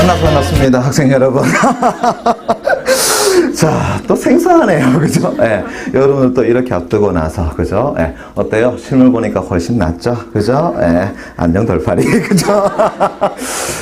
반갑습니다, 학생 여러분. 자, 또 생소하네요. 그죠? 예. 여러분들 또 이렇게 앞두고 나서, 그죠? 예. 어때요? 실물 보니까 훨씬 낫죠? 그죠? 예. 안녕, 돌팔이. 그죠?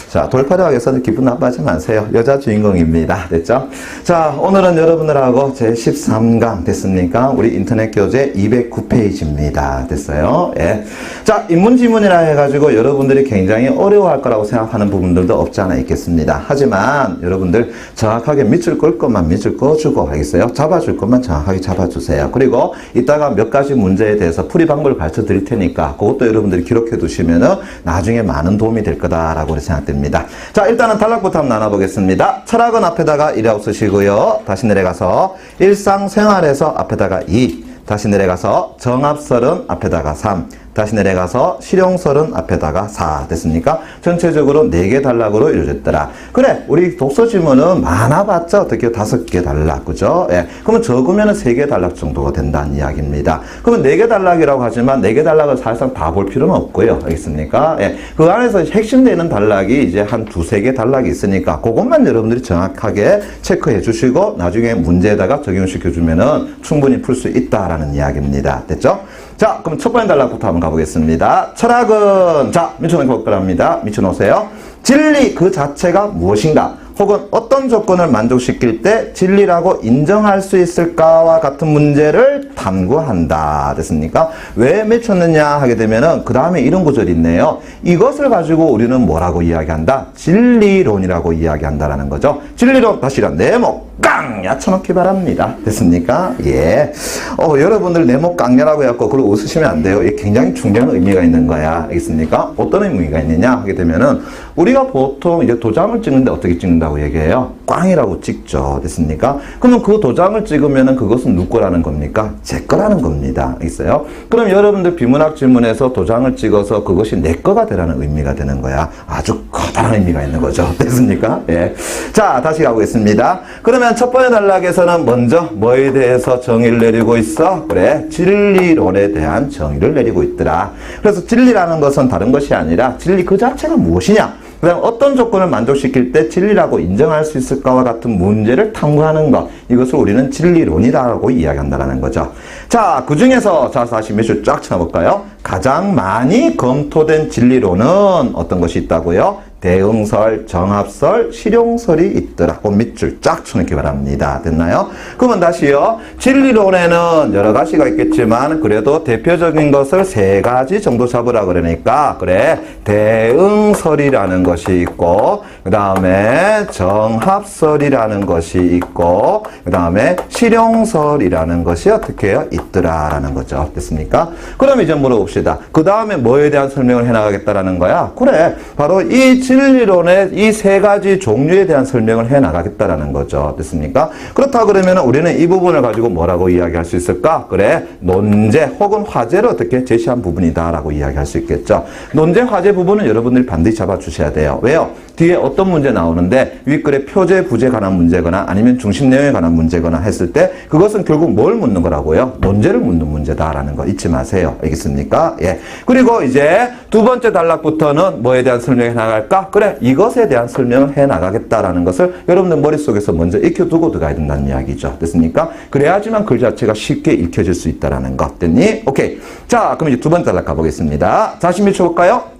자, 돌팔이하고 해서는 기분 나빠하지 마세요. 여자 주인공입니다. 됐죠? 자, 오늘은 여러분들하고 제 13강 됐습니까? 우리 인터넷 교재 209페이지입니다. 됐어요? 예. 자, 인문지문이라 해가지고 여러분들이 굉장히 어려워할 거라고 생각하는 부분들도 없지 않아 있겠습니다. 하지만 여러분들 정확하게 밑줄 걸 것만 밑줄 꺼주고 알겠어요? 잡아줄 것만 정확하게 잡아주세요. 그리고 이따가 몇 가지 문제에 대해서 풀이 방법을 가르쳐 드릴 테니까 그것도 여러분들이 기록해 두시면은 나중에 많은 도움이 될 거다라고 생각됩니다. 자, 일단은 단락부터 한번 나눠보겠습니다. 철학은 앞에다가 1이라고 쓰시고요. 다시 내려가서 일상생활에서 앞에다가 2, 다시 내려가서 정합설은 앞에다가 3, 다시 내려가서 실용설은 앞에다가 4 됐습니까? 전체적으로 4개 단락으로 이루어졌더라. 그래, 우리 독서지문은 많아봤자 어떻게 5개 단락, 그죠? 예. 그러면 적으면 3개 단락 정도가 된다는 이야기입니다. 그러면 4개 단락이라고 하지만 4개 단락을 사실상 다 볼 필요는 없고요. 알겠습니까? 예. 그 안에서 핵심되는 단락이 이제 한 2-3개 단락이 있으니까 그것만 여러분들이 정확하게 체크해 주시고 나중에 문제에다가 적용시켜 주면은 충분히 풀 수 있다라는 이야기입니다. 됐죠? 자, 그럼 첫 번째 단락부터 한번 가보겠습니다. 철학은, 자, 미쳐놓을 겁니다. 미쳐놓으세요. 진리 그 자체가 무엇인가? 혹은 어떤 조건을 만족시킬 때 진리라고 인정할 수 있을까와 같은 문제를 탐구한다. 됐습니까? 왜 맺혔느냐 하게 되면은 그 다음에 이런 구절이 있네요. 이것을 가지고 우리는 뭐라고 이야기한다? 진리론이라고 이야기한다라는 거죠. 진리론 다시란 네모 깡 야쳐놓기 바랍니다. 됐습니까? 예. 여러분들 네모 깡야라고 해갖고 그걸 웃으시면 안 돼요. 이게 굉장히 중요한 의미가 있는 거야. 알겠습니까? 어떤 의미가 있느냐 하게 되면은 우리가 보통 이제 도장을 찍는데 어떻게 찍는다고 얘기해요? 꽝이라고 찍죠. 됐습니까? 그러면 그 도장을 찍으면은 그것은 누구 거라는 겁니까? 제 거라는 겁니다. 있어요? 그럼 여러분들 비문학 질문에서 도장을 찍어서 그것이 내 거가 되라는 의미가 되는 거야. 아주 커다란 의미가 있는 거죠. 됐습니까? 예. 자, 다시 가보겠습니다. 그러면 첫 번째 단락에서는 먼저 뭐에 대해서 정의를 내리고 있어? 그래, 진리론에 대한 정의를 내리고 있더라. 그래서 진리라는 것은 다른 것이 아니라 진리 그 자체가 무엇이냐? 그 다음 어떤 조건을 만족시킬 때 진리라고 인정할 수 있을까와 같은 문제를 탐구하는 것, 이것을 우리는 진리론이라고 이야기한다는 거죠. 자, 그 중에서 자, 다시 몇 줄 쫙 쳐볼까요? 가장 많이 검토된 진리론은 어떤 것이 있다고요? 대응설, 정합설, 실용설이 있더라. 그 밑줄 쫙 쳐놓기 바랍니다. 됐나요? 그러면 다시요. 진리론에는 여러 가지가 있겠지만 그래도 대표적인 것을 3가지 정도 잡으라 그러니까 그래, 대응설이라는 것이 있고 그 다음에 정합설이라는 것이 있고 그 다음에 실용설이라는 것이 어떻게 해요? 있더라라는 거죠. 됐습니까? 그럼 이제 물어봅시다. 그 다음에 뭐에 대한 설명을 해나가겠다라는 거야? 그래, 바로 이 진리론의 이 3가지 종류에 대한 설명을 해나가겠다라는 거죠. 됐습니까? 그렇다 그러면 우리는 이 부분을 가지고 뭐라고 이야기할 수 있을까? 그래, 논제 혹은 화제를 어떻게 제시한 부분이다라고 이야기할 수 있겠죠. 논제, 화제 부분은 여러분들이 반드시 잡아주셔야 돼요. 왜요? 뒤에 어떤 문제 나오는데 윗글에 표제, 부제에 관한 문제거나 아니면 중심 내용에 관한 문제거나 했을 때 그것은 결국 뭘 묻는 거라고요? 논제를 묻는 문제다라는 거 잊지 마세요. 알겠습니까? 예. 그리고 이제 두 번째 단락부터는 뭐에 대한 설명이 나갈까? 그래, 이것에 대한 설명을 해 나가겠다라는 것을 여러분들 머릿속에서 먼저 익혀두고 들어가야 된다는 이야기죠. 됐습니까? 그래야지만 글 자체가 쉽게 읽혀질 수 있다라는 것. 됐니? 오케이. 자, 그럼 이제 두 번째 단락 가보겠습니다. 다시 밀쳐볼까요?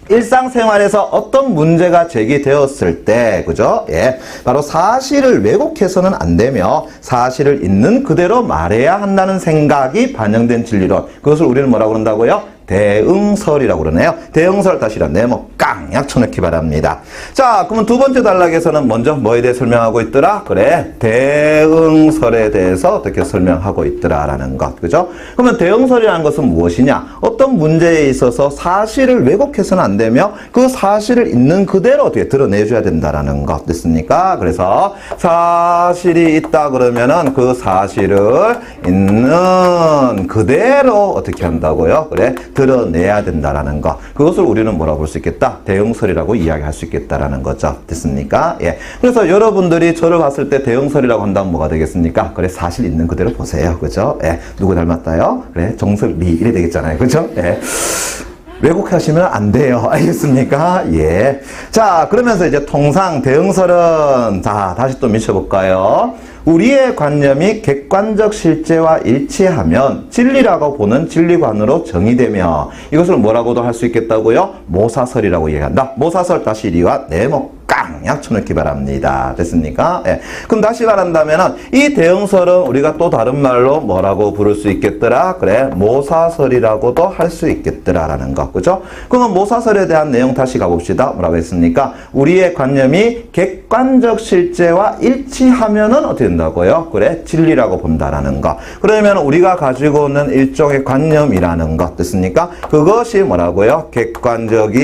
일상생활에서 어떤 문제가 제기되었을 때, 그죠? 예. 바로 사실을 왜곡해서는 안 되며 사실을 있는 그대로 말해야 한다는 생각이 반영된 진리론. 그것을 우리는 뭐라고 그런다고요? 대응설이라고 그러네요. 대응설 다시란 네모 깡약 쳐넣기 바랍니다. 자, 그러면 두 번째 단락에서는 먼저 뭐에 대해 설명하고 있더라? 그래, 대응설에 대해서 어떻게 설명하고 있더라라는 것. 그죠? 그러면 대응설이라는 것은 무엇이냐? 어떤 문제에 있어서 사실을 왜곡해서는 안 되며 그 사실을 있는 그대로 어떻게 드러내줘야 된다라는 것. 됐습니까? 그래서 사실이 있다 그러면은 그 사실을 있는 그대로 어떻게 한다고요? 그래, 드러내야 된다라는 거. 그것을 우리는 뭐라고 볼 수 있겠다? 대응설이라고 이야기할 수 있겠다라는 거죠. 됐습니까? 예. 그래서 여러분들이 저를 봤을 때 대응설이라고 한다면 뭐가 되겠습니까? 그래, 사실 있는 그대로 보세요. 그죠? 예. 누구 닮았다요? 그래, 정설리. 이래 되겠잖아요. 그죠? 예. 왜곡하시면 안 돼요. 알겠습니까? 예. 자, 그러면서 이제 통상 대응설은, 자, 다시 또 미쳐볼까요? 우리의 관념이 객관적 실제와 일치하면 진리라고 보는 진리관으로 정의되며 이것을 뭐라고도 할 수 있겠다고요? 모사설이라고 얘기한다. 모사설 다시 이리와 네모 깡약 쳐놓기 바랍니다. 됐습니까? 예. 그럼 다시 말한다면은 이 대응설은 우리가 또 다른 말로 뭐라고 부를 수 있겠더라? 그래, 모사설이라고도 할 수 있겠더라라는 거. 그죠? 그럼 모사설에 대한 내용 다시 가봅시다. 뭐라고 했습니까? 우리의 관념이 객관적 실제와 일치하면은 어떻게 된다고요? 그래, 진리라고 본다라는 거. 그러면 우리가 가지고 있는 일종의 관념이라는 것. 됐습니까? 그것이 뭐라고요? 객관적인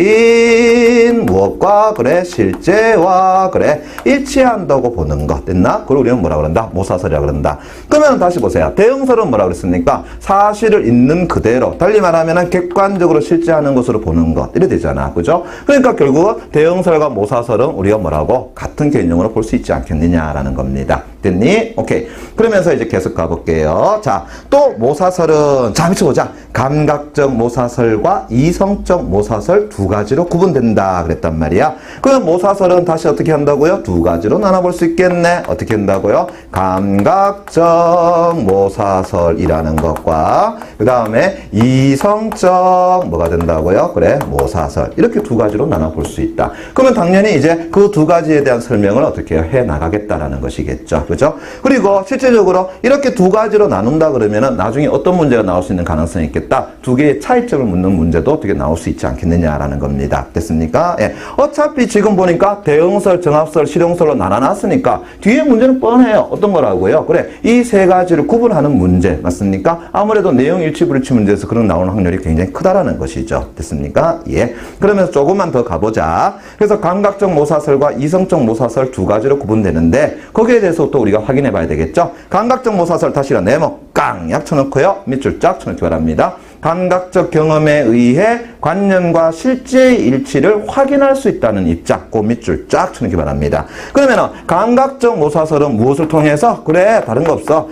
무엇과 그래, 실제와 그래, 일치한다고 보는 것. 됐나? 그걸 우리는 뭐라 그런다? 모사설이라고 그런다. 그러면 다시 보세요. 대응설은 뭐라 그랬습니까? 사실을 있는 그대로. 달리 말하면 객관적으로 실제하는 것으로 보는 것. 이래 되잖아. 그죠? 그러니까 결국 대응설과 모사설은 우리가 뭐라고? 같은 개념으로 볼 수 있지 않겠느냐라는 겁니다. 됐니? 오케이. 그러면서 이제 계속 가볼게요. 자, 또 모사설은, 자, 미쳐보자. 감각적 모사설과 이성적 모사설 두 가지로 구분된다. 그랬단 말이야. 그럼 모사설은 다시 어떻게 한다고요? 두 가지로 나눠볼 수 있겠네. 어떻게 한다고요? 감각적 모사설이라는 것과 그 다음에 이성적 뭐가 된다고요? 그래, 모사설. 이렇게 두 가지로 나눠볼 수 있다. 그러면 당연히 이제 그 두 가지에 대한 설명을 어떻게 해요? 해 나가겠다라는 것이겠죠. 그죠? 그리고 실제적으로 이렇게 두 가지로 나눈다 그러면은 나중에 어떤 문제가 나올 수 있는 가능성이 있겠다. 두 개의 차이점을 묻는 문제도 어떻게 나올 수 있지 않겠느냐라는 겁니다. 됐습니까? 예. 어차피 지금 보니까 대응설, 정합설, 실용설로 나눠놨으니까 뒤에 문제는 뻔해요. 어떤 거라고요? 그래, 이 세 가지를 구분하는 문제 맞습니까? 아무래도 내용 일치 불일치 문제에서 그런 나오는 확률이 굉장히 크다라는 것이죠. 됐습니까? 예. 그러면서 조금만 더 가보자. 그래서 감각적 모사설과 이성적 모사설 두 가지로 구분되는데 거기에 대해서 또 우리가 확인해 봐야 되겠죠. 감각적 모사설 다시라 네모 깡약 쳐놓고요. 밑줄 쫙 쳐놓기 바랍니다. 감각적 경험에 의해 관념과 실제의 일치를 확인할 수 있다는 입장, 그 밑줄 쫙 쳐놓기 바랍니다. 그러면은 감각적 모사설은 무엇을 통해서? 그래, 다른 거 없어.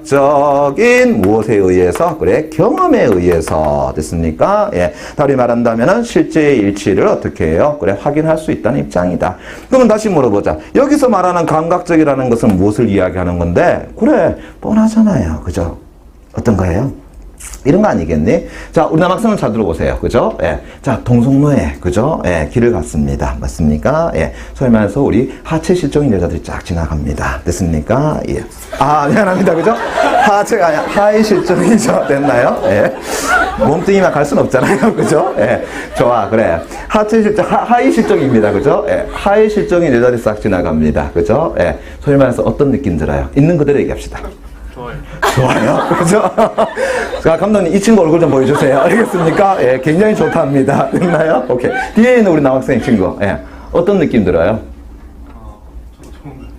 감각적인 무엇에 의해서? 그래, 경험에 의해서. 됐습니까? 예. 다시 말한다면은 실제의 일치를 어떻게 해요? 그래, 확인할 수 있다는 입장이다. 그러면 다시 물어보자. 여기서 말하는 감각적이라는 것은 무엇을 이야기하는 건데? 그래, 뻔하잖아요. 그죠? 어떤 거예요? 이런 거 아니겠니? 자, 우리 남학생은 잘 들어보세요. 그죠? 예. 자, 동성로에, 그죠? 예, 길을 갔습니다. 맞습니까? 예. 소위 말해서 우리 하체 실종인 여자들이 쫙 지나갑니다. 됐습니까? 예. 아, 미안합니다. 그죠? 하체가 아니라 하의 실종이죠. 됐나요? 예. 몸뚱이만 갈 수는 없잖아요. 그죠? 예. 좋아. 그래. 하체 실종, 하의 실종입니다. 그죠? 예. 하의 실종인 여자들이 싹 지나갑니다. 그죠? 예. 소위 말해서 어떤 느낌 들어요? 있는 그대로 얘기합시다. 좋아요. 그죠? 자, 감독님, 이 친구 얼굴 좀 보여주세요. 알겠습니까? 예, 굉장히 좋답니다. 됐나요? 오케이. 뒤에 있는 우리 남학생 친구, 예, 어떤 느낌 들어요?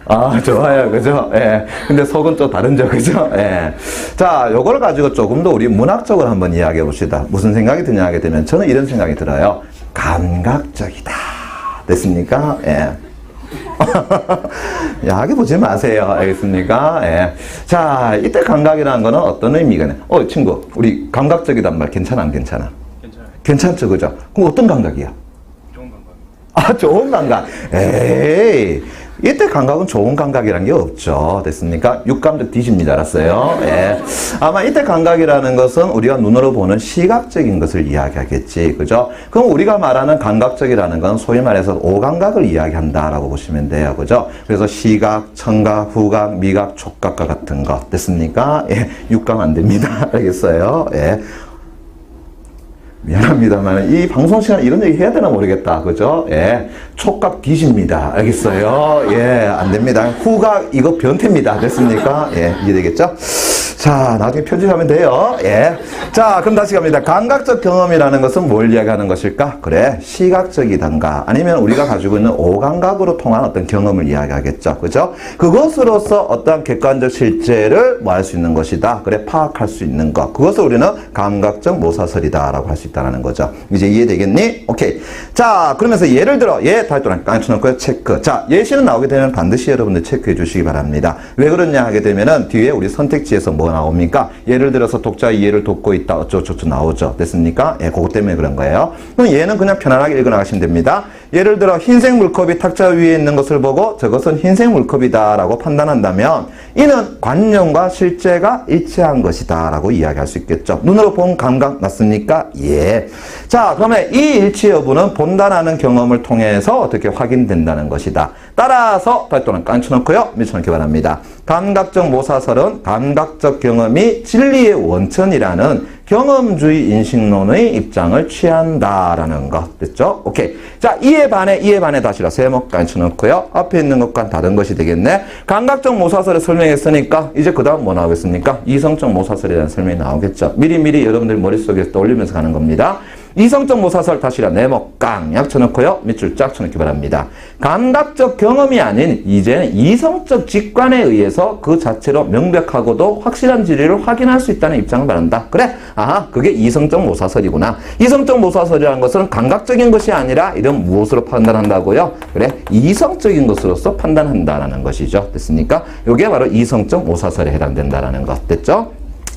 아, 좋아요. 그죠? 예. 근데 속은 좀 다른죠. 그죠? 예. 자, 요걸 가지고 조금 더 우리 문학적으로 한번 이야기해 봅시다. 무슨 생각이 드냐 하게 되면 저는 이런 생각이 들어요. 감각적이다. 됐습니까? 예. 야하게 보지 마세요. 알겠습니까? 예. 자, 이때 감각이라는 거는 어떤 의미가 있나요? 친구, 우리 감각적이단 말 괜찮아, 안 괜찮아? 괜찮아요. 괜찮죠, 그죠? 그럼 어떤 감각이야? 좋은 감각. 아, 좋은 감각. 에이. 이때 감각은 좋은 감각이라는 게 없죠. 됐습니까? 육감적 뒤집니다. 알았어요? 예. 아마 이때 감각이라는 것은 우리가 눈으로 보는 시각적인 것을 이야기하겠지. 그죠? 그럼 우리가 말하는 감각적이라는 건 소위 말해서 오감각을 이야기한다라고 보시면 돼요. 그죠? 그래서 시각, 청각, 후각, 미각, 촉각과 같은 것. 됐습니까? 예. 육감 안 됩니다. 알겠어요? 예. 미안합니다만 이 방송 시간에 이런 얘기 해야 되나 모르겠다. 그죠? 예. 촉각 뒤집니다. 알겠어요? 예. 안 됩니다. 후각 이거 변태입니다. 됐습니까? 예. 이해되겠죠? 자, 나중에 편집하면 돼요. 예. 자, 그럼 다시 갑니다. 감각적 경험이라는 것은 뭘 이야기하는 것일까? 그래, 시각적이던가 아니면 우리가 가지고 있는 오감각으로 통한 어떤 경험을 이야기하겠죠. 그죠? 그것으로서 어떠한 객관적 실제를 뭐 할 수 있는 것이다. 그래, 파악할 수 있는 것. 그것을 우리는 감각적 모사설이다라고 할 수 있다는 거죠. 이제 이해되겠니? 오케이. 자, 그러면서 예를 들어, 타이틀 깡쳐놓고요. 체크. 자, 예시는 나오게 되면 반드시 여러분들 체크해 주시기 바랍니다. 왜 그러냐 하게 되면은 뒤에 우리 선택지에서 뭐 나옵니까? 예를 들어서 독자 이해를 돕고 있다. 어쩌고저쩌고 나오죠. 됐습니까? 예, 그것 때문에 그런 거예요. 그럼 얘는 그냥 편안하게 읽어나가시면 됩니다. 예를 들어 흰색 물컵이 탁자 위에 있는 것을 보고 저것은 흰색 물컵이다 라고 판단한다면 이는 관념과 실제가 일치한 것이다 라고 이야기할 수 있겠죠. 눈으로 본 감각 맞습니까? 예. 자, 그러면 이 일치 여부는 본다라는 경험을 통해서 어떻게 확인된다는 것이다. 따라서 발도는 깐쳐놓고요. 밀쳐놓기 바랍니다. 감각적 모사설은 감각적 경험이 진리의 원천이라는 경험주의 인식론의 입장을 취한다라는 것. 됐죠? 오케이. 자, 이에 반해 다시라 세목 깐쳐놓고요. 앞에 있는 것과 다른 것이 되겠네. 감각적 모사설을 설명했으니까 이제 그 다음 뭐 나오겠습니까? 이성적 모사설에 대한 설명이 나오겠죠. 미리미리 여러분들 머릿속에 떠올리면서 가는 겁니다. 이성적 모사설 다시라 네모 깡약 쳐놓고요. 밑줄 쫙 쳐놓기 바랍니다. 감각적 경험이 아닌 이제는 이성적 직관에 의해서 그 자체로 명백하고도 확실한 진리를 확인할 수 있다는 입장을 말한다. 그래? 아하, 그게 이성적 모사설이구나. 이성적 모사설이라는 것은 감각적인 것이 아니라 이런 무엇으로 판단한다고요? 그래? 이성적인 것으로서 판단한다라는 것이죠. 됐습니까? 이게 바로 이성적 모사설에 해당된다라는 것. 됐죠?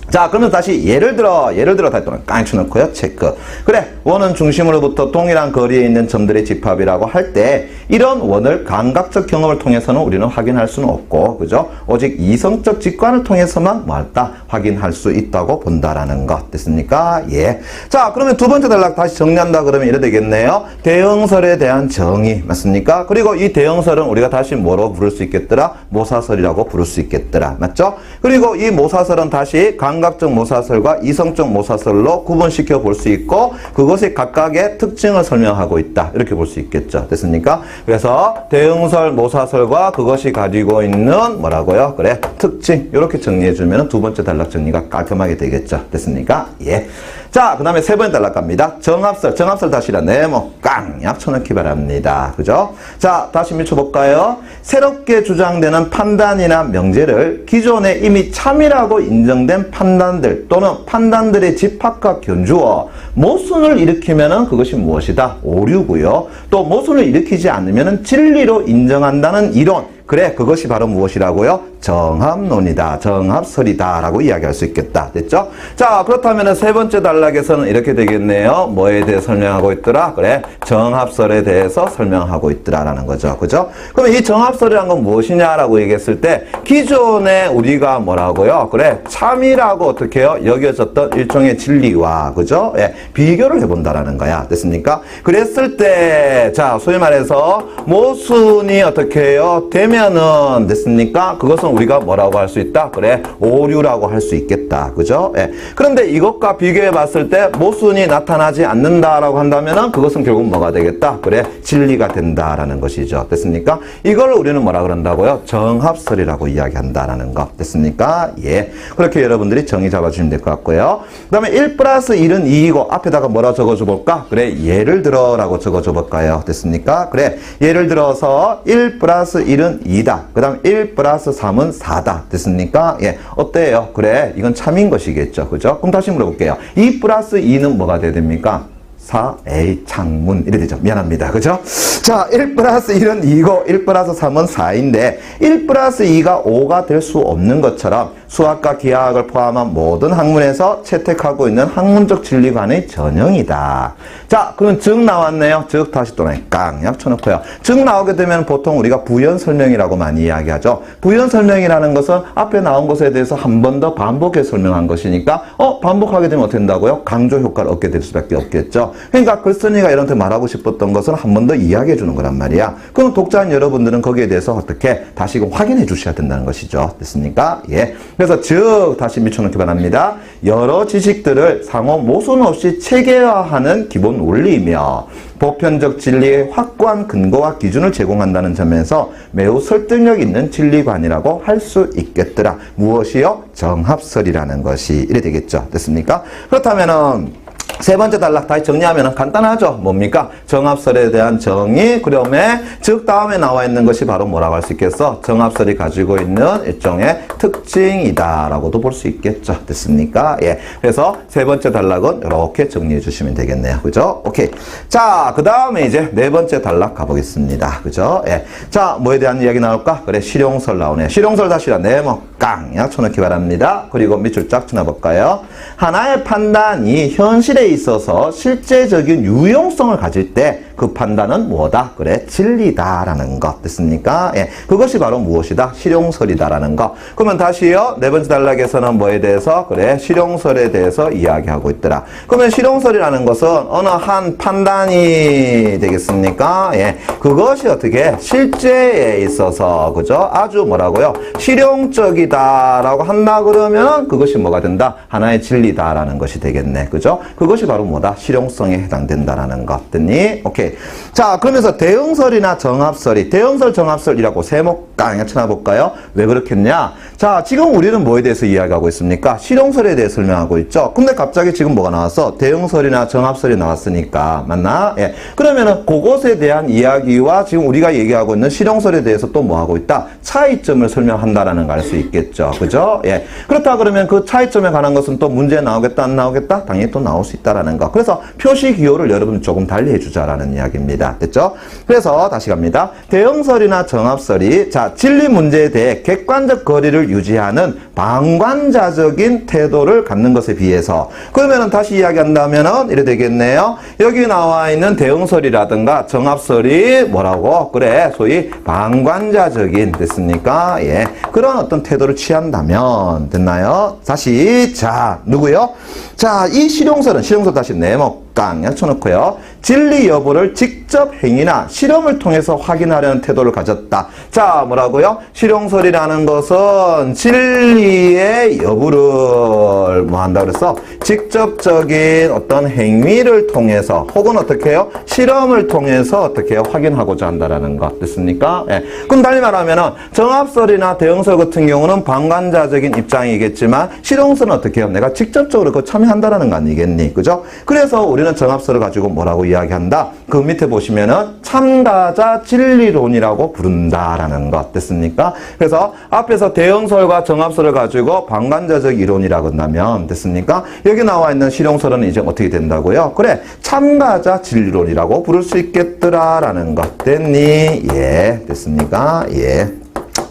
자, 그러면 다시 예를 들어 다시 또는 깡쳐 놓고요. 체크. 그래, 원은 중심으로부터 동일한 거리에 있는 점들의 집합이라고 할 때 이런 원을 감각적 경험을 통해서는 우리는 확인할 수는 없고, 그죠? 오직 이성적 직관을 통해서만 뭐할까? 확인할 수 있다고 본다라는 것. 됐습니까? 예. 자, 그러면 두 번째 단락 다시 정리한다 그러면 이래 되겠네요. 대응설에 대한 정의. 맞습니까? 그리고 이 대응설은 우리가 다시 뭐로 부를 수 있겠더라? 모사설이라고 부를 수 있겠더라. 맞죠? 그리고 이 모사설은 다시 감각적 모사설과 이성적 모사설로 구분시켜 볼 수 있고 그것이 각각의 특징을 설명하고 있다. 이렇게 볼 수 있겠죠. 됐습니까? 그래서 대응설, 모사설과 그것이 가지고 있는 뭐라고요? 그래, 특징. 이렇게 정리해주면 두 번째 단락 정리가 깔끔하게 되겠죠. 됐습니까? 예. 자, 그 다음에 세 번째 단락 갑니다. 정합설 다시라 네모 깡약 쳐넣기 바랍니다. 그죠? 자, 다시 밀쳐볼까요? 새롭게 주장되는 판단이나 명제를 기존에 이미 참이라고 인정된 판단들 또는 판단들의 집합과 견주어 모순을 일으키면은 그것이 무엇이다? 오류고요. 또 모순을 일으키지 않으면은 진리로 인정한다는 이론. 그래, 그것이 바로 무엇이라고요? 정합론이다. 정합설이다. 라고 이야기할 수 있겠다. 됐죠? 자, 그렇다면 세 번째 단락에서는 이렇게 되겠네요. 뭐에 대해 설명하고 있더라? 그래, 정합설에 대해서 설명하고 있더라라는 거죠. 그죠? 그럼 이 정합설이란 건 무엇이냐라고 얘기했을 때 기존에 우리가 뭐라고요? 그래, 참이라고 어떻게 해요? 여겨졌던 일종의 진리와, 그죠? 예, 비교를 해본다라는 거야. 됐습니까? 그랬을 때, 자, 소위 말해서 모순이 어떻게 해요? 되면은, 됐습니까? 그것은 우리가 뭐라고 할 수 있다? 그래, 오류라고 할 수 있겠다. 그죠? 예. 그런데 이것과 비교해 봤을 때 모순이 나타나지 않는다라고 한다면은 그것은 결국 뭐가 되겠다? 그래, 진리가 된다라는 것이죠. 됐습니까? 이걸 우리는 뭐라 그런다고요? 정합설이라고 이야기한다라는 거. 됐습니까? 예. 그렇게 여러분들이 정의 잡아주시면 될 것 같고요. 그 다음에 1 플러스 1은 2이고 앞에다가 뭐라 적어줘 볼까? 그래, 예를 들어 라고 적어줘 볼까요? 됐습니까? 그래, 예를 들어서 1 플러스 1은 2다. 그 다음 1 플러스 3은 4다. 됐습니까? 예. 어때요? 그래, 이건 참인 것이겠죠. 그죠? 그럼 다시 물어볼게요. 2 플러스 2는 뭐가 돼야 됩니까? 4A 창문 이래 되죠. 미안합니다. 그죠? 자, 1 플러스 1은 2고 1 플러스 3은 4인데 1 플러스 2가 5가 될 수 없는 것처럼 수학과 기하학을 포함한 모든 학문에서 채택하고 있는 학문적 진리관의 전형이다. 자, 그럼 즉 나왔네요. 즉 다시 또 깡약 쳐놓고요. 즉 나오게 되면 보통 우리가 부연 설명이라고 많이 이야기하죠. 부연 설명이라는 것은 앞에 나온 것에 대해서 한 번 더 반복해 설명한 것이니까 반복하게 되면 어떻게 된다고요? 강조 효과를 얻게 될 수밖에 없겠죠. 그러니까 글쓴이가 여러분한테 말하고 싶었던 것을 한 번 더 이야기해 주는 거란 말이야. 그럼 독자인 여러분들은 거기에 대해서 어떻게 다시금 확인해 주셔야 된다는 것이죠. 됐습니까? 예. 그래서 즉 다시 밀쳐놓기 바랍니다. 여러 지식들을 상호 모순 없이 체계화하는 기본 원리이며 보편적 진리의 확고한 근거와 기준을 제공한다는 점에서 매우 설득력 있는 진리관이라고 할 수 있겠더라. 무엇이요? 정합설이라는 것이 이래 되겠죠. 됐습니까? 그렇다면은 세 번째 단락 다시 정리하면 간단하죠. 뭡니까? 정합설에 대한 정의, 그다음에 즉 다음에 나와 있는 것이 바로 뭐라고 할 수 있겠어? 정합설이 가지고 있는 일종의 특징이다라고도 볼 수 있겠죠. 됐습니까? 예. 그래서 세 번째 단락은 이렇게 정리해 주시면 되겠네요. 그죠? 오케이. 자, 그 다음에 이제 네 번째 단락 가보겠습니다. 그죠? 예. 자, 뭐에 대한 이야기 나올까? 그래, 실용설 나오네요. 실용설 다시라 네모 깡 쳐넣기 바랍니다. 그리고 밑줄 쫙 쳐놔볼까요? 하나의 판단이 현실에 있어서 실제적인 유용성을 가질 때 그 판단은 뭐다? 그래, 진리다라는 것. 됐습니까? 예. 그것이 바로 무엇이다? 실용설이다라는 것. 그러면 다시요. 네 번째 단락에서는 뭐에 대해서? 그래, 실용설에 대해서 이야기하고 있더라. 그러면 실용설이라는 것은 어느 한 판단이 되겠습니까? 예. 그것이 어떻게? 실제에 있어서, 그죠? 아주 뭐라고요? 실용적이다라고 한다 그러면 그것이 뭐가 된다? 하나의 진리다라는 것이 되겠네. 그죠? 그것이 바로 뭐다? 실용성에 해당된다라는 것. 됐니? 오케이. 자, 그러면서 대응설이나 정합설이, 대응설, 정합설이라고 세모깡 쳐놔볼까요? 왜 그렇겠냐? 자, 지금 우리는 뭐에 대해서 이야기하고 있습니까? 실용설에 대해 설명하고 있죠? 근데 갑자기 지금 뭐가 나왔어? 대응설이나 정합설이 나왔으니까. 맞나? 예. 그러면은 그것에 대한 이야기와 지금 우리가 얘기하고 있는 실용설에 대해서 또 뭐 하고 있다? 차이점을 설명한다라는 걸 알 수 있겠죠. 그죠? 예. 그렇다 그러면 그 차이점에 관한 것은 또 문제 나오겠다, 안 나오겠다? 당연히 또 나올 수 있다라는 거. 그래서 표시 기호를 여러분 조금 달리 해주자라는 이야기입니다. 됐죠? 그래서 다시 갑니다. 대응설이나 정합설이 자, 진리 문제에 대해 객관적 거리를 유지하는 방관자적인 태도를 갖는 것에 비해서 그러면은 다시 이야기한다면은 이래 되겠네요. 여기 나와 있는 대응설이라든가 정합설이 뭐라고? 그래, 소위 방관자적인 됐습니까? 예. 그런 어떤 태도를 취한다면 됐나요? 다시 자, 누구요? 자, 이 실용설은 실용설 다시 네모 깡 쳐놓고요. 진리 여부를 직접 행위나 실험을 통해서 확인하려는 태도를 가졌다. 자, 뭐라고요? 실용설이라는 것은 진리의 여부를 뭐 한다 그래서 직접적인 어떤 행위를 통해서 혹은 어떻게 해요? 실험을 통해서 어떻게 해요? 확인하고자 한다라는 것. 됐습니까? 예. 그럼 달리 말하면은 정합설이나 대응설 같은 경우는 방관자적인 입장이겠지만 실용설은 어떻게 해요? 내가 직접적으로 그 참여한다라는 거 아니겠니? 그죠? 그래서 우리는 정합설을 가지고 뭐라고 이야기한다? 그 밑에 보시면은 참가자 진리론이라고 부른다라는 것. 됐습니까? 그래서 앞에서 대응설과 정합설을 가지고 방관자적 이론이라고 한다면 됐습니까? 여기 나와 있는 실용설은 이제 어떻게 된다고요? 그래, 참가자 진리론이라고 부를 수 있겠더라라는 것. 됐니? 예. 됐습니까? 예.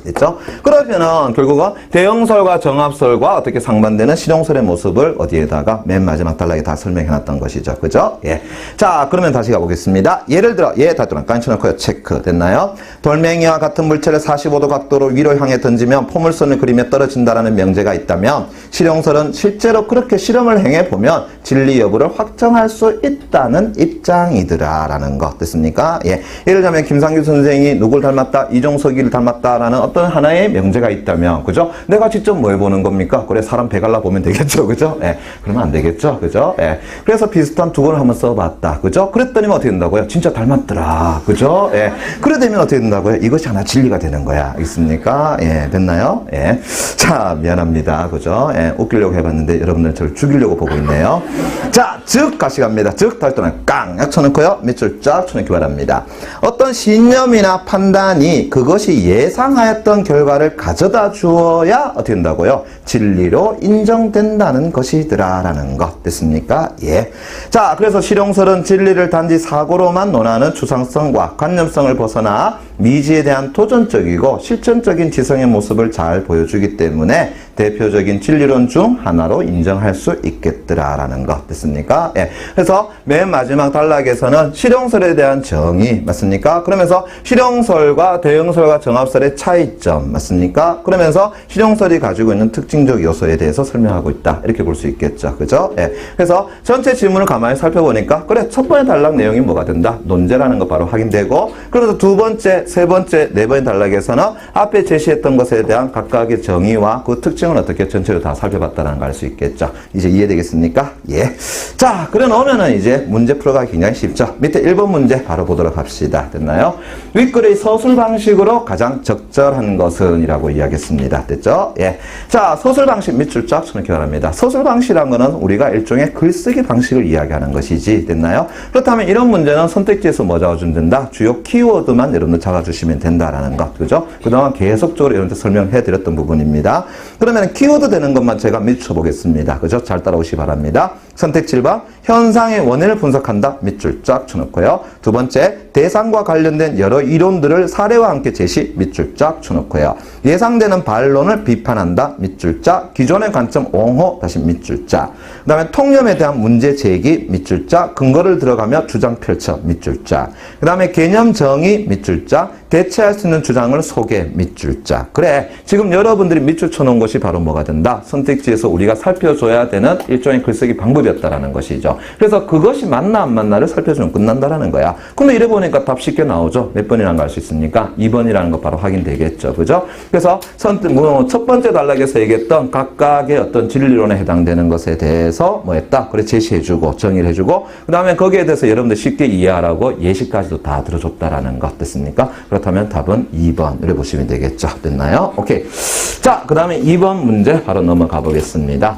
됐죠? 그러면은 결국은 대응설과 정합설과 어떻게 상반되는 실용설의 모습을 어디에다가 맨 마지막 단락에 다 설명해 놨던 것이죠. 그죠? 예. 자, 그러면 다시 가보겠습니다. 예를 들어, 다뚜랑 깐쳐놓고요. 체크. 됐나요? 돌멩이와 같은 물체를 45도 각도로 위로 향해 던지면 포물선을 그리며 떨어진다라는 명제가 있다면 실용설은 실제로 그렇게 실험을 행해 보면 진리 여부를 확정할 수 있다는 입장이더라라는 것. 됐습니까? 예. 예를 들면 김상규 선생이 누굴 닮았다? 이종석이를 닮았다라는 어떤 하나의 명제가 있다면, 그죠? 내가 직접 뭐 해보는 겁니까? 그래, 사람 배 갈라보면 되겠죠, 그죠? 예. 그러면 안 되겠죠, 그죠? 예. 그래서 비슷한 두 권을 한번 써봤다, 그죠? 그랬더니 어떻게 된다고요? 진짜 닮았더라, 그죠? 예. 그래 되면 어떻게 된다고요? 이것이 하나 진리가 되는 거야. 있습니까? 예. 됐나요? 예. 자, 미안합니다, 그죠? 예. 웃기려고 해봤는데 여러분들 저를 죽이려고 보고 있네요. 자, 즉, 다시 갑니다. 즉, 달동안 깡! 약 쳐놓고요. 밑줄 쫙 쳐놓기 바랍니다. 어떤 신념이나 판단이 그것이 예상하였던 결과를 가져다 주어야 어떻게 된다고요? 진리로 인정된다는 것이더라라는 것. 됐습니까? 예. 자, 그래서 실용설은 진리를 단지 사고로만 논하는 추상성과 관념성을 벗어나 미지에 대한 도전적이고 실천적인 지성의 모습을 잘 보여주기 때문에 대표적인 진리론 중 하나로 인정할 수 있겠더라라는 것. 됐습니까? 예. 그래서 맨 마지막 단락에서는 실용설에 대한 정의, 맞습니까? 그러면서 실용설과 대응설과 정합설의 차이점, 맞습니까? 그러면서 실용설이 가지고 있는 특징적 요소에 대해서 설명하고 있다. 이렇게 볼 수 있겠죠. 그죠? 예. 그래서 전체 지문을 가만히 살펴보니까, 그래, 첫 번째 단락 내용이 뭐가 된다? 논제라는 거 바로 확인되고, 그래서 두 번째, 세 번째, 네 번째 단락에서는 앞에 제시했던 것에 대한 각각의 정의와 그 특징 특징은 어떻게 전체로 다 살펴봤다는 걸 알 수 있겠죠. 이제 이해되겠습니까? 예. 자, 그래 놓으면은 이제 문제 풀어가기 굉장히 쉽죠. 밑에 1번 문제 바로 보도록 합시다. 됐나요? 윗글의 서술 방식으로 가장 적절한 것은 이라고 이야기했습니다. 됐죠? 예. 자, 서술 방식 밑줄 쫙 쳐놓기 바랍니다. 서술 방식이란 거는 우리가 일종의 글쓰기 방식을 이야기하는 것이지. 됐나요? 그렇다면 이런 문제는 선택지에서 뭐 적어주면 된다? 주요 키워드만 여러분들 적어주시면 된다라는 것. 그죠? 그동안 계속적으로 여러분들 설명해 드렸던 부분입니다. 그러면 키워드 되는 것만 제가 밑줄 보겠습니다. 그죠? 잘 따라오시기 바랍니다. 선택지 1번, 현상의 원인을 분석한다. 밑줄 쫙 쳐놓고요. 두 번째, 대상과 관련된 여러 이론들을 사례와 함께 제시. 밑줄 쫙 쳐놓고요. 예상되는 반론을 비판한다. 밑줄 쫙. 기존의 관점 옹호. 다시 밑줄 쫙. 그 다음에 통념에 대한 문제 제기. 밑줄 쫙. 근거를 들어가며 주장 펼쳐. 밑줄 쫙. 그 다음에 개념 정의. 밑줄 쫙. 대체할 수 있는 주장을 소개. 밑줄 쫙. 그래, 지금 여러분들이 밑줄 쳐놓은 것이 바로 뭐가 된다? 선택지에서 우리가 살펴줘야 되는 일종의 글쓰기 방법이었다라는 것이죠. 그래서 그것이 맞나 안 맞나를 살펴주면 끝난다라는 거야. 근데 이래 보니까 답 쉽게 나오죠. 몇 번이라는 거 알 수 있습니까? 2번이라는 거 바로 확인되겠죠. 그죠? 그래서 첫 번째 단락에서 얘기했던 각각의 어떤 진리론에 해당되는 것에 대해서 뭐 했다? 그래, 제시해주고 정의를 해주고 그 다음에 거기에 대해서 여러분들 쉽게 이해하라고 예시까지도 다 들어줬다라는 것 됐습니까? 그렇다면 답은 2번 이렇게 보시면 되겠죠. 됐나요? 오케이. 자, 그 다음에 2번 문제 바로 넘어가 보겠습니다.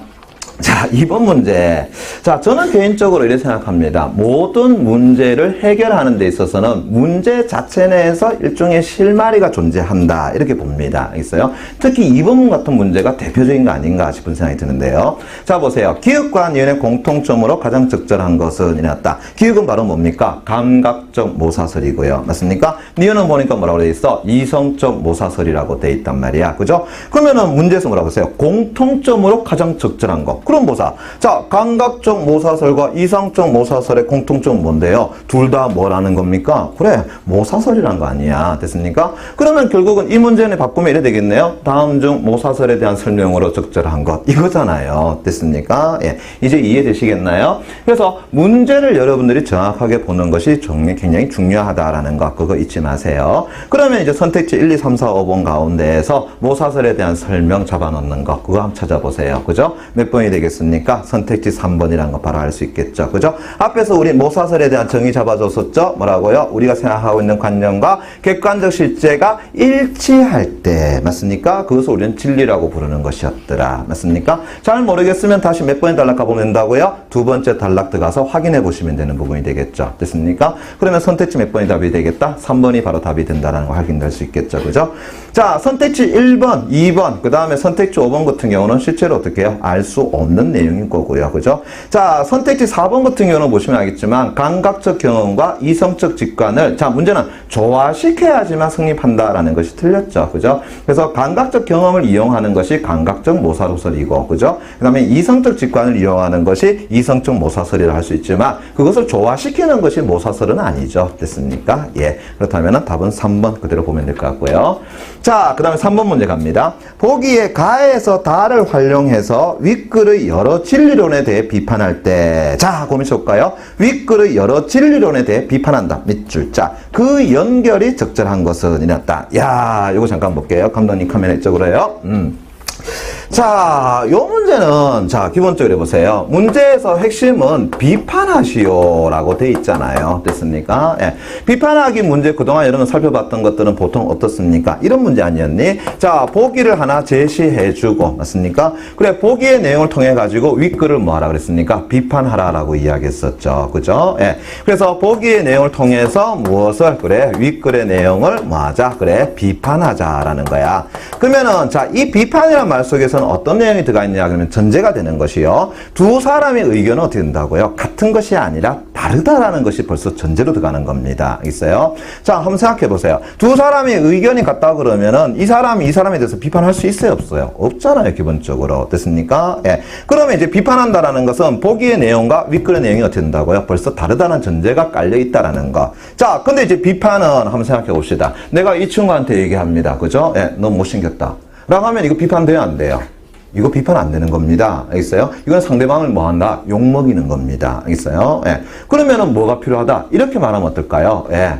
자, 2번 문제. 자, 저는 개인적으로 이렇게 생각합니다. 모든 문제를 해결하는 데 있어서는 문제 자체 내에서 일종의 실마리가 존재한다. 이렇게 봅니다. 있어요? 특히 2번 같은 문제가 대표적인 거 아닌가 싶은 생각이 드는데요. 자, 보세요. 기억과 니은의 공통점으로 가장 적절한 것은 이랬다. 기억은 바로 뭡니까? 감각적 모사설이고요. 맞습니까? 니은은 보니까 뭐라고 돼 있어? 이성적 모사설이라고 돼 있단 말이야. 그죠? 그러면은 문제에서 뭐라고 했어요? 공통점으로 가장 적절한 거. 그럼 보자. 자, 감각적 모사설과 이성적 모사설의 공통점은 뭔데요? 둘 다 뭐라는 겁니까? 그래, 모사설이란 거 아니야. 됐습니까? 그러면 결국은 이 문제는 바꾸면 이래 되겠네요. 다음 중 모사설에 대한 설명으로 적절한 것. 이거잖아요. 됐습니까? 예. 이제 이해되시겠나요? 그래서 문제를 여러분들이 정확하게 보는 것이 굉장히 중요하다라는 거. 그거 잊지 마세요. 그러면 이제 선택지 1, 2, 3, 4, 5번 가운데에서 모사설에 대한 설명 잡아놓는 거. 그거 한번 찾아보세요. 그죠? 몇 번이 되겠습니까? 선택지 3번이라는 거 바로 알 수 있겠죠. 그죠? 앞에서 우리 모사설에 대한 정의 잡아줬었죠? 뭐라고요? 우리가 생각하고 있는 관념과 객관적 실제가 일치할 때, 맞습니까? 그것을 우리는 진리라고 부르는 것이었더라. 맞습니까? 잘 모르겠으면 다시 몇 번의 단락 가보면 된다고요? 두 번째 단락 들어가서 확인해 보시면 되는 부분이 되겠죠. 됐습니까? 그러면 선택지 몇 번이 답이 되겠다? 3번이 바로 답이 된다는 거 확인될 수 있겠죠. 그죠? 자, 선택지 1번, 2번, 그 다음에 선택지 5번 같은 경우는 실제로 어떻게 해요? 알 수 없는 내용인 거고요. 그죠? 자, 선택지 4번 같은 경우는 보시면 알겠지만 감각적 경험과 이성적 직관을 자, 문제는 조화시켜야지만 성립한다라는 것이 틀렸죠. 그죠? 그래서 감각적 경험을 이용하는 것이 감각적 모사로설이고, 그죠? 그 다음에 이성적 직관을 이용하는 것이 이성적 모사설이라 할 수 있지만 그것을 조화시키는 것이 모사설은 아니죠. 됐습니까? 예. 그렇다면 답은 3번 그대로 보면 될 것 같고요. 자, 그 다음에 3번 문제 갑니다. 보기에 가에서 다를 활용해서 윗글의 여러 진리론에 대해 비판할 때, 자, 고민해볼까요? 윗글의 여러 진리론에 대해 비판한다. 밑줄. 자, 그 연결이 적절한 것은 이랬다. 야, 요거 잠깐 볼게요. 감독님 카메라 이쪽으로 해요. 자, 요 문제는, 자, 기본적으로 해보세요. 문제에서 핵심은 비판하시오라고 돼 있잖아요. 됐습니까? 예. 비판하기 문제 그동안 여러분 살펴봤던 것들은 보통 어떻습니까? 이런 문제 아니었니? 자, 보기를 하나 제시해주고, 맞습니까? 그래, 보기의 내용을 통해가지고 윗글을 뭐 하라 그랬습니까? 비판하라라고 이야기했었죠. 그죠? 예. 그래서 보기의 내용을 통해서 무엇을, 그래, 윗글의 내용을 뭐 하자? 그래, 비판하자라는 거야. 그러면은, 자, 이 비판이라는 말 속에서는 어떤 내용이 들어가 있냐 그러면 전제가 되는 것이요. 두 사람의 의견은 어떻게 된다고요? 같은 것이 아니라 다르다라는 것이 벌써 전제로 들어가는 겁니다. 있어요? 자, 한번 생각해 보세요. 두 사람의 의견이 같다 그러면은 이 사람이 이 사람에 대해서 비판할 수 있어요? 없어요? 없잖아요, 기본적으로. 됐습니까? 예. 그러면 이제 비판한다라는 것은 보기의 내용과 윗글의 내용이 어떻게 된다고요? 벌써 다르다는 전제가 깔려 있다라는 거. 자, 근데 이제 비판은 한번 생각해 봅시다. 내가 이 친구한테 얘기합니다. 그죠? 예, 너 못생겼다. 라고 하면 이거 비판돼요, 안 돼요? 이거 비판 안 되는 겁니다. 알겠어요? 이건 상대방을 뭐 한다? 욕먹이는 겁니다. 알겠어요? 예. 그러면은 뭐가 필요하다? 이렇게 말하면 어떨까요? 예.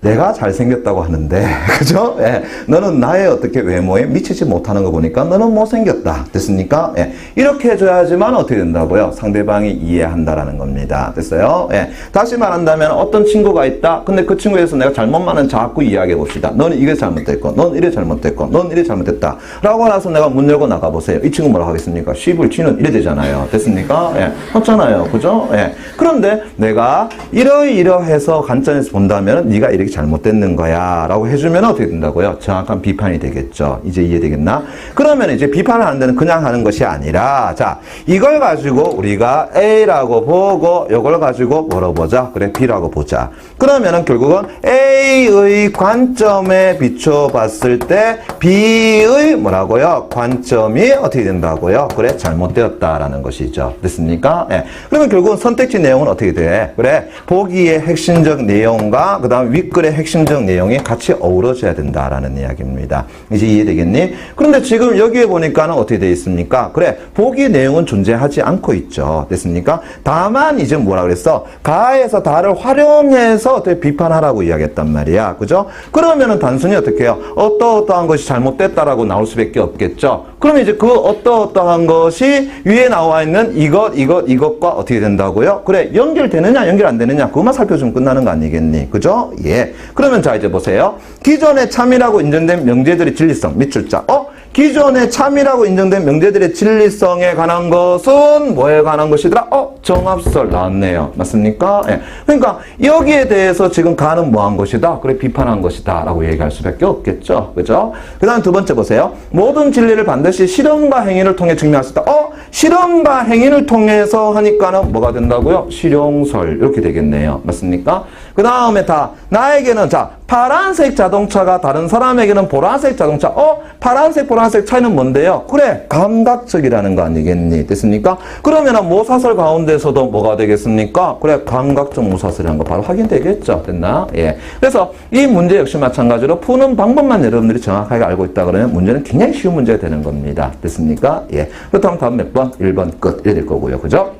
내가 잘생겼다고 하는데, 그죠? 예. 너는 나의 어떻게 외모에 미치지 못하는 거 보니까 너는 못생겼다. 됐습니까? 예. 이렇게 해줘야지만 어떻게 된다고요? 상대방이 이해한다라는 겁니다. 됐어요? 예. 다시 말한다면 어떤 친구가 있다. 근데 그 친구에 대해서 내가 잘못만은 자꾸 이야기해 봅시다. 너는 이게 잘못됐고, 넌 이래 잘못됐고, 넌 이래 잘못됐다. 라고 나서 내가 문 열고 나가보세요. 이 친구 뭐라고 하겠습니까? 쉿을 치는 이래 되잖아요. 됐습니까? 예. 맞잖아요. 그죠? 예. 그런데 내가 이러이러해서 관점에서 본다면 네가 이렇게 잘못됐는 거야 라고 해주면 어떻게 된다고요? 정확한 비판이 되겠죠. 이제 이해되겠나? 그러면 이제 비판을 하는 데는 그냥 하는 것이 아니라 자 이걸 가지고 우리가 A라고 보고 이걸 가지고 뭐라고 보자? 그래 B라고 보자. 그러면은 결국은 A의 관점에 비춰봤을 때 B의 뭐라고요? 관점이 어떻게 된다고요? 그래 잘못되었다라는 것이죠. 됐습니까? 예. 그러면 결국은 선택지 내용은 어떻게 돼? 그래 보기의 핵심적 내용과 그 다음 윗글의 핵심적 내용이 같이 어우러져야 된다라는 이야기입니다. 이제 이해되겠니? 그런데 지금 여기에 보니까는 어떻게 되어 있습니까? 그래 보기 내용은 존재하지 않고 있죠. 됐습니까? 다만 이제 뭐라 그랬어? 가에서 다를 활용해서 어떻게 비판하라고 이야기했단 말이야. 그죠? 그러면은 단순히 어떻게 해요? 어떠어떠한 것이 잘못됐다라고 나올 수밖에 없겠죠. 그러면 이제 그 어떠어떠한 것이 위에 나와 있는 이것과 어떻게 된다고요? 그래 연결되느냐 연결 안 되느냐 그것만 살펴주면 끝나는 거 아니겠니? 그죠? 예. 그러면 자 이제 보세요. 기존에 참이라고 인정된 명제들의 진리성 밑줄자. 기존에 참이라고 인정된 명제들의 진리성에 관한 것은 뭐에 관한 것이더라? 정합설 나왔네요. 맞습니까? 예. 그러니까 여기에 대해서 지금 가는 뭐 한 것이다? 그래 비판한 것이다 라고 얘기할 수밖에 없겠죠. 그죠? 그 다음 두 번째 보세요. 모든 진리를 반드시 실험과 행위를 통해 증명할 수 있다. 실험과 행위를 통해서 하니까는 뭐가 된다고요? 실용설 이렇게 되겠네요. 맞습니까? 그 다음에 다 나에게는 자 파란색 자동차가 다른 사람에게는 보라색 자동차. 파란색 보라색 차이는 뭔데요? 그래 감각적이라는 거 아니겠니? 됐습니까? 그러면은 모사설 가운데서도 뭐가 되겠습니까? 그래 감각적 모사설이라는 거 바로 확인되겠죠. 됐나? 예. 그래서 이 문제 역시 마찬가지로 푸는 방법만 여러분들이 정확하게 알고 있다 그러면 문제는 굉장히 쉬운 문제가 되는 겁니다. 됐습니까? 예. 그렇다면 다음 몇 번? 1번 끝. 이래 될 거고요. 그죠?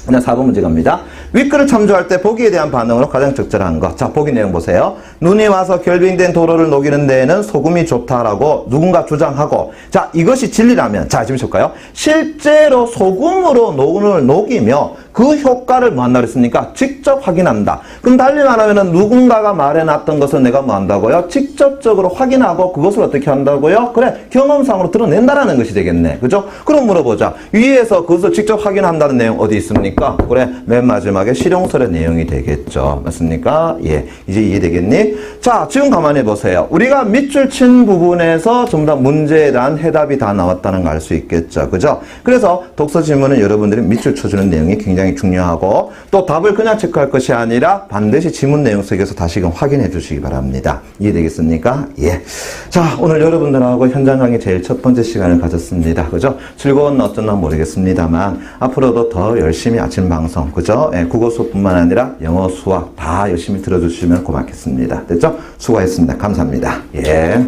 그냥 4번 문제 갑니다. 윗글을 참조할 때 보기에 대한 반응으로 가장 적절한 것. 자, 보기 내용 보세요. 눈이 와서 결빙된 도로를 녹이는 데에는 소금이 좋다라고 누군가 주장하고 자, 이것이 진리라면 자, 지금 볼까요? 실제로 소금으로 눈을 녹이며 그 효과를 뭐 한다 그랬습니까? 직접 확인한다. 그럼 달리 말하면 누군가가 말해놨던 것을 내가 뭐 한다고요? 직접적으로 확인하고 그것을 어떻게 한다고요? 그래, 경험상으로 드러낸다라는 것이 되겠네. 그죠? 그럼 물어보자. 위에서 그것을 직접 확인한다는 내용 어디 있습니까? 그래, 맨 마지막에 실용설의 내용이 되겠죠. 맞습니까? 예. 이제 이해되겠니? 자, 지금 가만히 보세요. 우리가 밑줄 친 부분에서 전부 다 문제에 대한 해답이 다 나왔다는 걸 알 수 있겠죠. 그죠? 그래서 독서 질문은 여러분들이 밑줄 쳐주는 내용이 굉장히 중요하고 또 답을 그냥 체크할 것이 아니라 반드시 지문 내용 속에서 다시금 확인해 주시기 바랍니다. 이해되겠습니까? 예. 자, 오늘 여러분들하고 현장 강의 제일 첫 번째 시간을 가졌습니다. 그죠? 즐거운 어쩌나 모르겠습니다만 앞으로도 더 열심히 아침 방송, 그죠? 예, 국어 수업뿐만 아니라 영어, 수학 다 열심히 들어주시면 고맙겠습니다. 됐죠? 수고하셨습니다. 감사합니다. 예.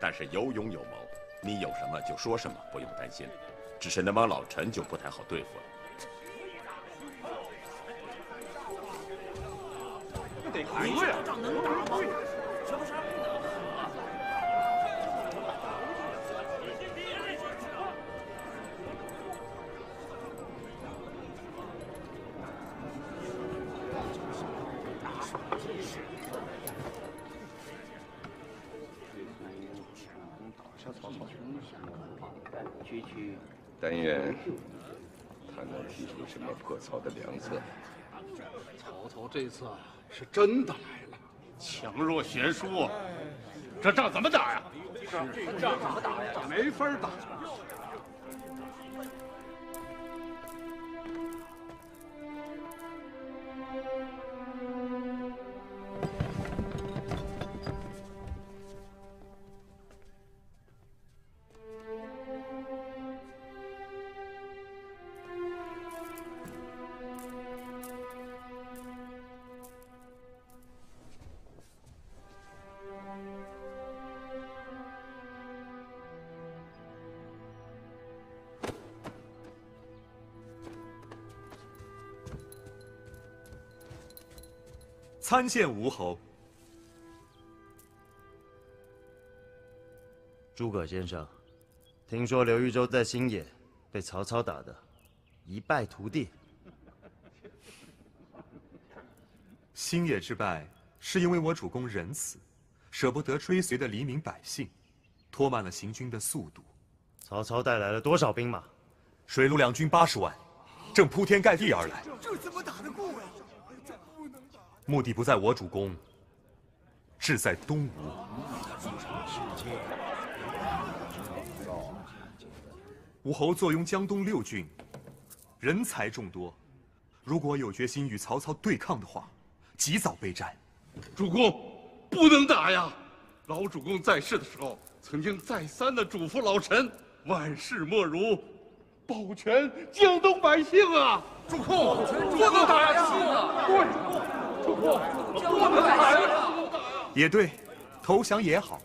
但是有勇有谋，你有什么就说什么，不用担心。只是那帮老陈就不太好对付了。得赢呀！仗能打吗？是不是？但愿他能提出什么破曹的良策。曹操这次是真的来了，强弱悬殊，这仗怎么打呀？这仗怎么打呀？没法打。参见吴侯。诸葛先生，听说刘豫州在新野被曹操打得一败涂地。新野之败，是因为我主公仁慈，舍不得追随的黎民百姓，拖慢了行军的速度。曹操带来了多少兵马？水陆两军80万，正铺天盖地而来。这怎么打得过呀？目的不在我主公，志在东吴。吴侯坐拥江东6郡，人才众多，如果有决心与曹操对抗的话，及早备战。主公，不能打呀！老主公在世的时候，曾经再三的嘱咐老臣，万事莫如保全江东百姓啊！主公，不能打呀！对，主公，不能打呀！也对，投降也好，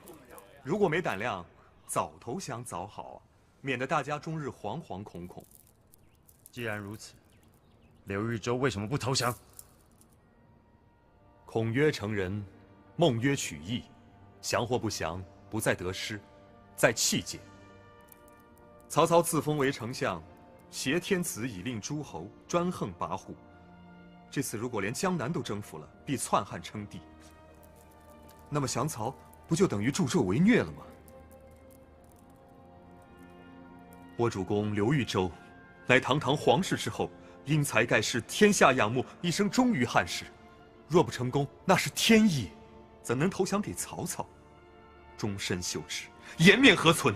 如果没胆量，早投降早好啊，免得大家终日惶惶恐恐。既然如此，刘豫州为什么不投降？孔曰成人，孟曰取义，降或不降，不在得失，在气节。曹操自封为丞相，挟天子以令诸侯，专横跋扈。这次如果连江南都征服了，必篡汉称帝。那么降曹不就等于助纣为虐了吗？我主公刘豫州，乃堂堂皇室之后，英才盖世，天下仰慕，一生忠于汉室。若不成功，那是天意，怎能投降给曹操？终身羞耻，颜面何存？